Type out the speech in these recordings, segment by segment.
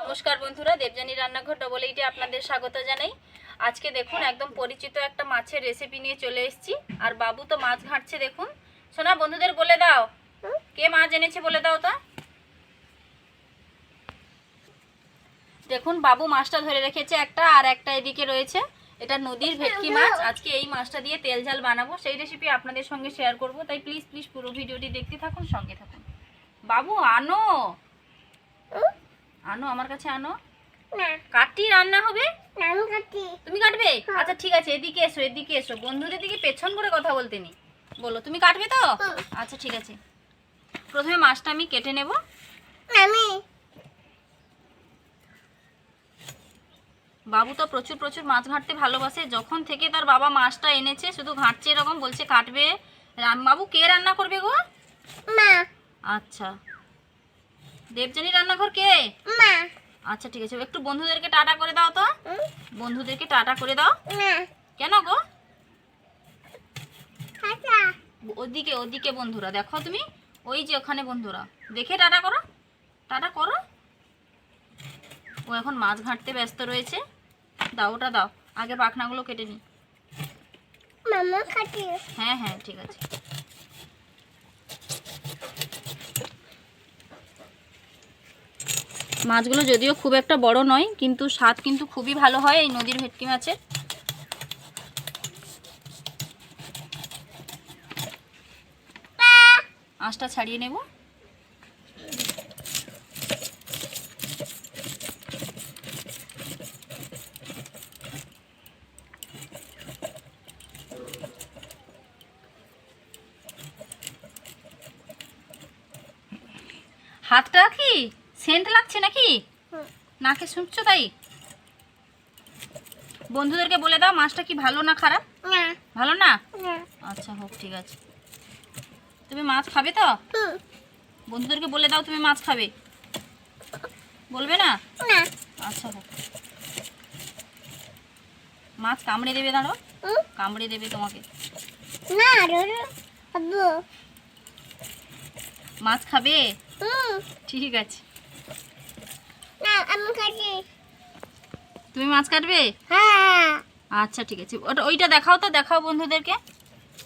নমস্কার বন্ধুরা, দেবজানি রান্নাঘর ডবল এইটে আপনাদের স্বাগত জানাই। আজকে দেখুন একদম পরিচিত একটা মাছের রেসিপি নিয়ে চলে এসেছি। আর বাবু তো মাছ ঘাঁটছে। দেখুন সোনা, বন্ধুদের বলে দাও কে মাছ এনেছে, বলে দাও তো। দেখুন বাবু মাছটা ধরে রেখেছে একটা, আর একটা এদিকে রয়েছে। এটা নদীর ভেটকি মাছ। আজকে এই মাছটা দিয়ে তেল ঝাল বানাবো, সেই রেসিপি আপনাদের সঙ্গে শেয়ার করব। তাই প্লিজ প্লিজ পুরো ভিডিওটি দেখতে থাকুন, সঙ্গে থাকুন। বাবু আনো আনো, আমার কাছে আনো। কাটি রান্না হবে। তুমি কাটবে? আচ্ছা ঠিক আছে, এদিকে এসো, এদিকে এসো। বন্ধুদের দিকে পেছন করে কথা বলতে নি। বলো তুমি কাটবে তো? আচ্ছা ঠিক আছে। প্রথমে মাছটা আমি কেটে নেব। বাবু তো প্রচুর প্রচুর মাছ ঘাঁটতে ভালোবাসে। যখন থেকে তার বাবা মাছটা এনেছে শুধু ঘাঁটছে, এরকম বলছে কাটবে। বাবু কে রান্না করবে গো? মা। আচ্ছা, দেবজানি রান্নাঘর কে? মা। আচ্ছা ঠিক আছে, একটু বন্ধুদেরকে টাটা করে দাও তো। বন্ধুদেরকে টাটা করে দাও। কেন গো? ওদিকে ওদিকে বন্ধুরা দেখো, তুমি ওই যে ওখানে বন্ধুরা দেখে টাটা করো, টাটা করো। ও এখন মাছ ঘাঁটতে ব্যস্ত রয়েছে। দাও, ওটা দাও, আগে পাখনাগুলো কেটে নি। হ্যাঁ হ্যাঁ ঠিক আছে। মাছগুলো যদিও খুব একটা বড় নয়, কিন্তু স্বাদ কিন্তু খুবই ভালো হয় এই নদীর ভেটকি মাছের। আঁশটা ছাড়িয়ে নেব। হাতটা কি সেন্ট লাগছে নাকি? নাকে শুনছো তাই? বন্ধুদেরকে বলে দাও মাছটা কি ভালো না খারাপ? ভালো না? আচ্ছা হোক, ঠিক আছে। তুমি মাছ খাবে তো? বন্ধুদেরকে বলে দাও তুমি মাছ খাবে। বলবে না? আচ্ছা হোক। মাছ কামড়ে দেবে, দাঁড়ো, কামড়ে দেবে তোমাকে। মাছ খাবে? ঠিক আছে। তুমি মাছ কাটবে? আচ্ছা ঠিক আছে। ওটা ওইটা দেখাও তো, দেখাও বন্ধুদেরকে,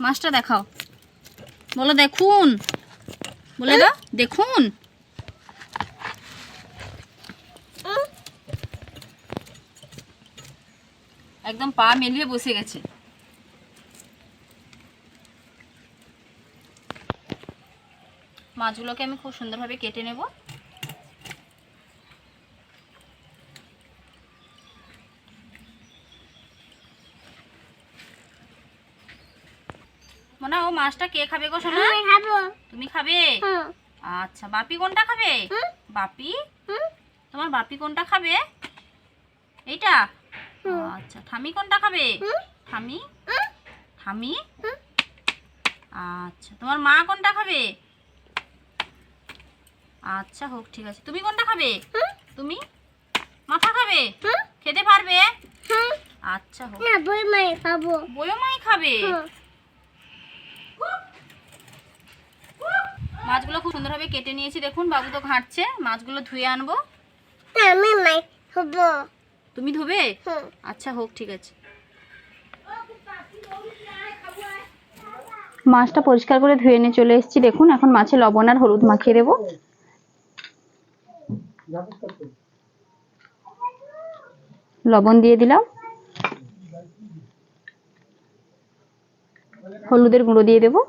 মাছটা দেখাও। বলো দেখুন, বলে দাও দেখুন। একদম পা মেলিয়ে বসে গেছে। মাছগুলোকে আমি খুব সুন্দরভাবে কেটে নেব। মনে ও মাছটা কে খাবে গো সোনা? তুমি খাবে? আচ্ছা, বাপি কোনটা খাবে? বাপি? তোমার বাপি কোনটা খাবে? এইটা? আচ্ছা, ঠামি কোনটা খাবে? ঠামি? ঠামি? আচ্ছা, তোমার মা কোনটা খাবে? আচ্ছা হোক, ঠিক আছে। তুমি কোনটা খাবে? তুমি মাথা খাবে? খেতে পারবে? আচ্ছা হোক। বইও মাই খাবে। মাছগুলো খুব সুন্দরভাবে কেটে নিয়েছি। দেখুন বাবু তো ঘাঁটছে। মাছগুলো ধুয়ে আনবো। তুমি ধুবে? আচ্ছা হোক, ঠিক আছে। মাছটা পরিষ্কার করে ধুয়ে নিয়ে চলে এসেছি। দেখুন এখন মাছে লবণ আর হলুদ মাখিয়ে দেবো। লবণ দিয়ে দিলাম, হলুদের গুঁড়ো দিয়ে দেবো,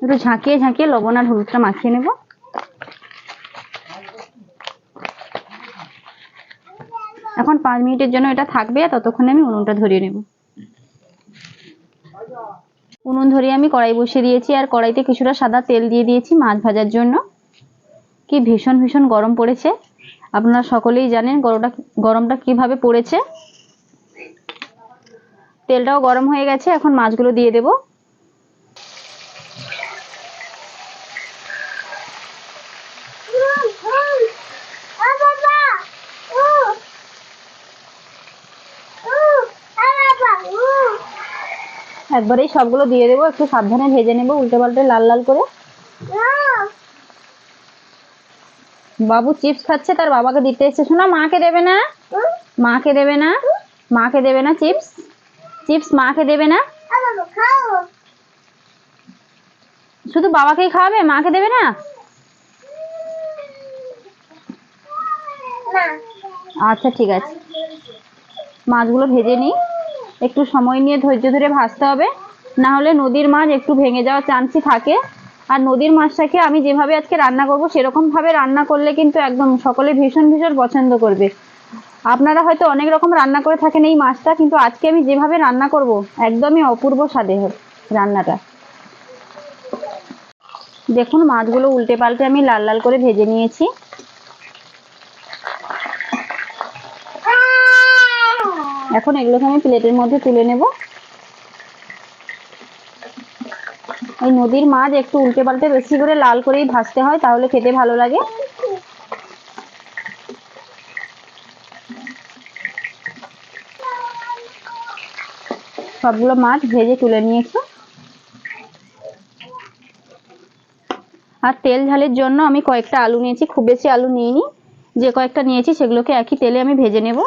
একটু ঝাঁকিয়ে ঝাঁকিয়ে লবণ আর হলুদটা মাখিয়ে নেব। এখন 5 মিনিটের জন্য এটা থাকবে, ততক্ষণে আমি উনুনটা ধরিয়ে নেব। উনুন ধরিয়ে আমি কড়াই বসিয়ে দিয়েছি, আর কড়াইতে কিছুটা সাদা তেল দিয়ে দিয়েছি মাছ ভাজার জন্য। কি ভীষণ ভীষণ গরম পড়েছে, আপনারা সকলেই জানেন গরমটা কিভাবে পড়েছে। তেলটাও গরম হয়ে গেছে, এখন মাছগুলো দিয়ে দেব। একবারেই সবগুলো দিয়ে দেবো, একটু সাবধানে ভেজে নেব, উল্টে পাল্টে লাল লাল করে। বাবু চিপস খাচ্ছে, তার বাবাকে দিতে এসেছে। শোনা, মাকে দেবে না, মাকে দেবে না, মাকে দেবে না চিপস, চিপস মাকে দেবে না, শুধু বাবাকেই খাওয়াবে, মাকে দেবে না। আচ্ছা ঠিক আছে, মাছগুলো ভেজে নিই। একটু সময় নিয়ে ধৈর্য ধরে ভাজতে হবে, না হলে নদীর মাছ একটু ভেঙে যাওয়ার চান্সই থাকে। আর নদীর মাছটাকে আমি যেভাবে আজকে রান্না করব সেরকম ভাবে রান্না করলে কিন্তু একদম সকলে ভীষণ ভীষণ পছন্দ করবে। আপনারা হয়তো অনেক রকম রান্না করে থাকেন এই মাছটা, কিন্তু আজকে আমি যেভাবে রান্না করব একদমই অপূর্ব স্বাদে হবে রান্নাটা। দেখুন মাছগুলো উল্টে পাল্টে আমি লাল লাল করে ভেজে নিয়েছি। এখন এগুলোকে আমি প্লেটের মধ্যে তুলে নেব। এই নদীর মাছ একটু উল্টে পাল্টে বেশি করে লাল করেই ভাজতে হয়, তাহলে খেতে ভালো লাগে। সবগুলো মাছ ভেজে তুলে নিয়েছি। আর তেল ঝালের জন্য আমি কয়েকটা আলু নিয়েছি, খুব বেশি আলু নিইনি, যে কয়েকটা নিয়েছি সেগুলোকে একই তেলে আমি ভেজে নেব।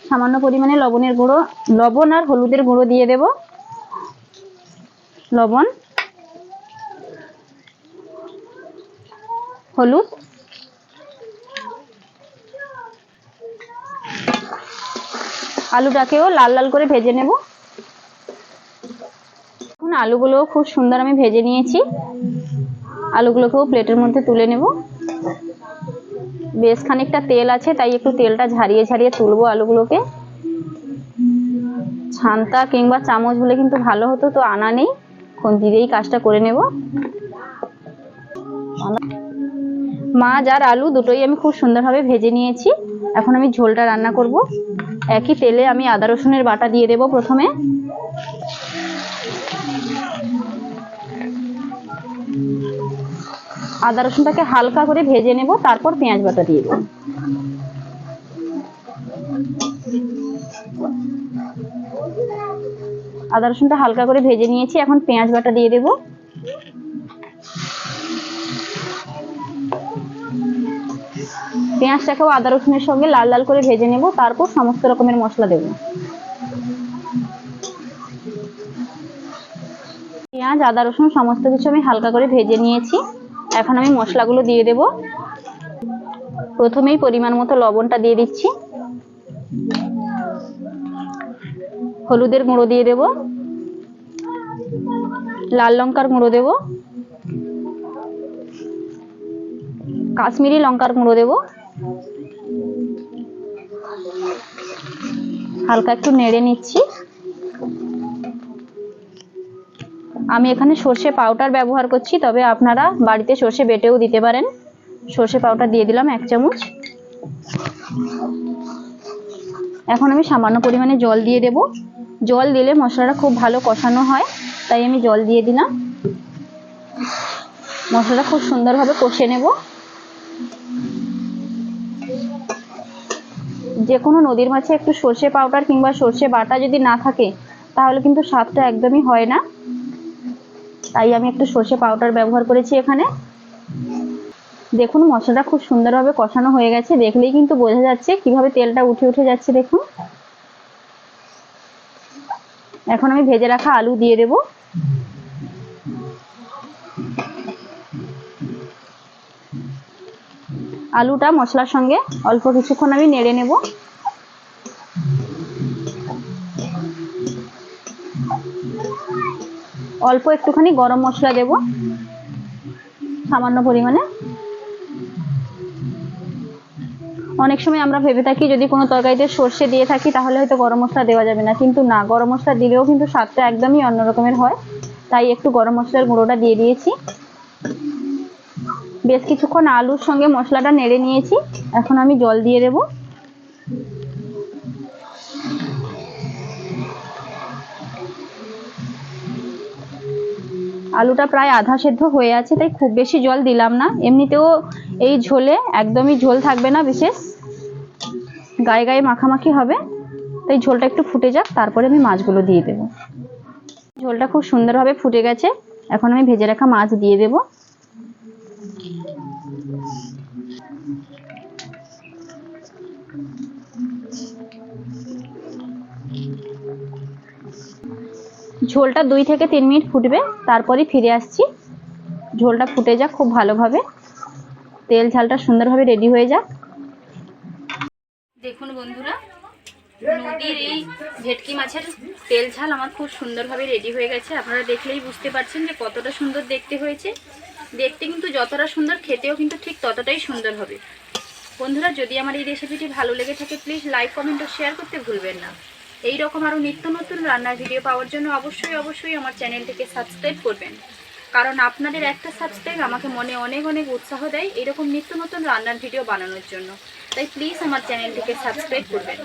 সামান্য পরিমাণে লবণের গুঁড়ো, লবণ আর হলুদের গুঁড়ো দিয়ে দেব। লবণ, হলুদ, আলুটাকেও লাল লাল করে ভেজে নেব। এখন আলুগুলো খুব সুন্দর আমি ভেজে নিয়েছি, আলুগুলোকেও প্লেটের মধ্যে তুলে নেব। বেশ খানিকটা তেল আছে, তাই একটু তেলটা ঝারিয়ে ঝারিয়ে তুলবো আলুগুলোকে। ছান্তা কিংবা চামচ হলে কিন্তু ভালো হতো, তো আনা নেই, খুন্তি দিয়েই কাজটা করে নেব। মাছ আর আলু দুটোই আমি খুব সুন্দরভাবে ভেজে নিয়েছি। এখন আমি ঝোলটা রান্না করব। একই তেলে আমি আদা রসুনের বাটা দিয়ে দেব প্রথমে। আদা রসুনটাকে হালকা করে ভেজে নেব, তারপর পেঁয়াজ বাটা দিয়ে দেব। আদা রসুনটা হালকা করে ভেজে নিয়েছি, এখন পেঁয়াজ বাটা দিয়ে দেব। পেঁয়াজটাকেও আদা রসুনের সঙ্গে লাল লাল করে ভেজে নেব, তারপর সমস্ত রকমের মশলা দেব। পেঁয়াজ আদা রসুন সমস্ত কিছু আমি হালকা করে ভেজে নিয়েছি, এখন আমি মশলাগুলো দিয়ে দেব। প্রথমেই পরিমাণ মতো লবণটা দিয়ে দিচ্ছি, হলুদের গুঁড়ো দিয়ে দেব, লাল লঙ্কার গুঁড়ো দেব, কাশ্মীরি লঙ্কার গুঁড়ো দেব। হালকা একটু নেড়ে নিচ্ছি। আমি এখানে সর্ষে পাউডার ব্যবহার করছি, তবে আপনারা বাড়িতে সর্ষে বেটেও দিতে পারেন। সর্ষে পাউডার দিয়ে দিলাম 1 চামচ। এখন আমি সামান্য পরিমাণে জল দিয়ে দেব। জল দিলে মশলাটা খুব ভালো কষানো হয়, তাই আমি জল দিয়ে দিলাম। মশলাটা খুব সুন্দরভাবে কষে নেব। যে কোনো নদীর মাছে একটু সর্ষে পাউডার কিংবা সর্ষে বাটা যদি না থাকে তাহলে কিন্তু স্বাদটা একদমই হয় না, তাই আমি একটু সর্ষে পাউডার ব্যবহার করেছি এখানে। দেখুন মশলাটা খুব সুন্দরভাবে কষানো হয়ে গেছে, দেখলেই কিন্তু বোঝা যাচ্ছে কিভাবে তেলটা উঠে উঠে যাচ্ছে। দেখুন, এখন আমি ভেজে রাখা আলু দিয়ে দেব। আলুটা মশলার সঙ্গে অল্প কিছুক্ষণ আমি নেড়ে নেব। অল্প একটুখানি গরম মশলা দেব, সামান্য পরিমাণে। অনেক সময় আমরা ভেবে থাকি যদি কোনো তরকারিতে সর্ষে দিয়ে থাকি তাহলে হয়তো গরম মশলা দেওয়া যাবে না, কিন্তু না, গরম মশলা দিলেও কিন্তু স্বাদটা একদমই অন্য রকমের হয়, তাই একটু গরম মশলার গুঁড়োটা দিয়ে দিয়েছি। বেশ কিছুক্ষণ আলুর সঙ্গে মশলাটা নেড়ে নিয়েছি, এখন আমি জল দিয়ে দেব। আলুটা প্রায় আধা সেদ্ধ হয়ে আছে, তাই খুব বেশি জল দিলাম না। এমনিতেও এই ঝোলে একদমই ঝোল থাকবে না, বিশেষ গায়ে গায়ে মাখামাখি হবে। তাই ঝোলটা একটু ফুটে যাক, তারপরে আমি মাছগুলো দিয়ে দেবো। ঝোলটা খুব সুন্দরভাবে ফুটে গেছে, এখন আমি ভেজে রাখা মাছ দিয়ে দেব। ঝোলটা 2 থেকে 3 মিনিট ফুটবে, তারপরে ফিরে আসছি। ঝোলটা ফুটে যাক খুব ভালোভাবে, তেল ঝালটা সুন্দরভাবে রেডি হয়ে যাক। দেখুন বন্ধুরা, নদীর এই ভেটকি মাছের তেল ঝাল আমার খুব সুন্দরভাবে রেডি হয়ে গেছে। আপনারা দেখলেই বুঝতে পারছেন যে কতটা সুন্দর দেখতে হয়েছে। দেখতে কিন্তু যতটা সুন্দর, খেতেও কিন্তু ঠিক ততটাই সুন্দর হবে। বন্ধুরা, যদি আমার এই রেসিপিটি ভালো লেগে থাকে প্লিজ লাইক, কমেন্ট ও শেয়ার করতে ভুলবেন না। এই রকম আরও নিত্য নতুন রান্নার ভিডিও পাওয়ার জন্য অবশ্যই আমার চ্যানেলটিকে সাবস্ক্রাইব করবেন, কারণ আপনাদের একটা সাবস্ক্রাইব আমাকে মনে অনেক অনেক উৎসাহ দেয় এরকম নিত্য নতুন রান্নার ভিডিও বানানোর জন্য। তাই প্লিজ আমার চ্যানেলটিকে সাবস্ক্রাইব করবেন।